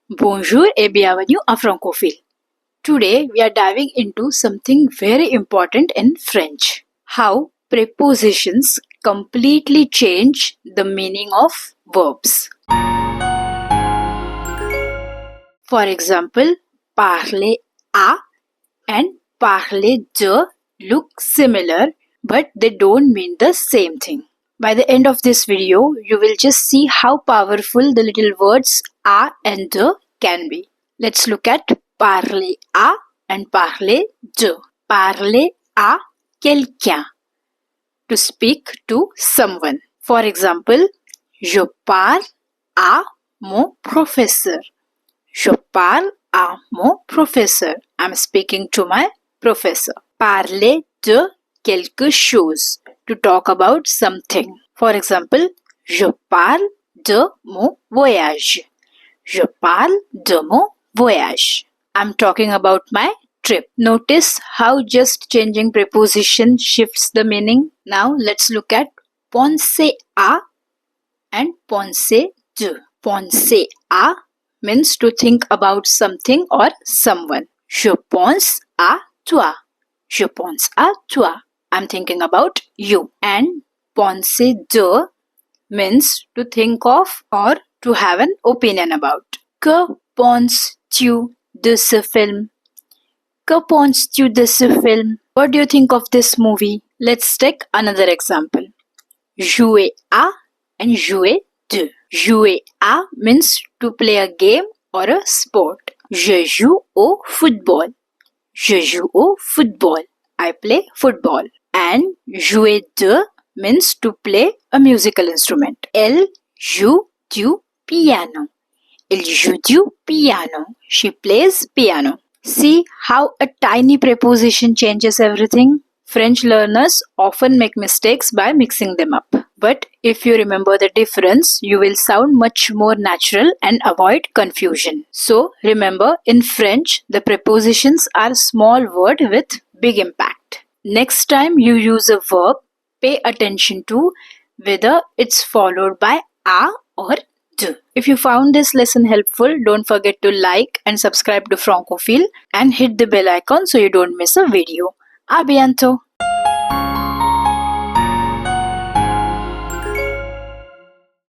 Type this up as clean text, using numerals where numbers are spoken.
Bonjour et bienvenue à Francophile. Today we are diving into something very important in French. How prepositions completely change the meaning of verbs. For example, parler à and parler de look similar but they don't mean the same thing. By the end of this video, you will just see how powerful the little words a and de can be. Let's look at parler à and parler de. Parler à quelqu'un, to speak to someone. For example, je parle à mon professeur. Je parle à mon professeur. I'm speaking to my professor. Parler de quelque chose, to talk about something. For example, je parle de mon voyage. Je parle de mon voyage. I'm talking about my trip. Notice how just changing preposition shifts the meaning. Now let's look at penser à and penser de. Penser à means to think about something or someone. Je pense à toi. Je pense à toi. I'm thinking about you. And penser de means to think of or to have an opinion about. Que penses-tu de ce film? Que penses-tu de ce film? What do you think of this movie? Let's take another example. Jouer à and jouer de. Jouer à means to play a game or a sport. Je joue au football. Je joue au football. I play football. And jouer de means to play a musical instrument. Elle joue du piano. Elle joue du piano. She plays piano. See how a tiny preposition changes everything? French learners often make mistakes by mixing them up. But if you remember the difference, you will sound much more natural and avoid confusion. So remember, in French, the prepositions are small words with big impact. Next time you use a verb, pay attention to whether it's followed by a or de. If you found this lesson helpful, don't forget to like and subscribe to Francophile and hit the bell icon so you don't miss a video. À bientôt!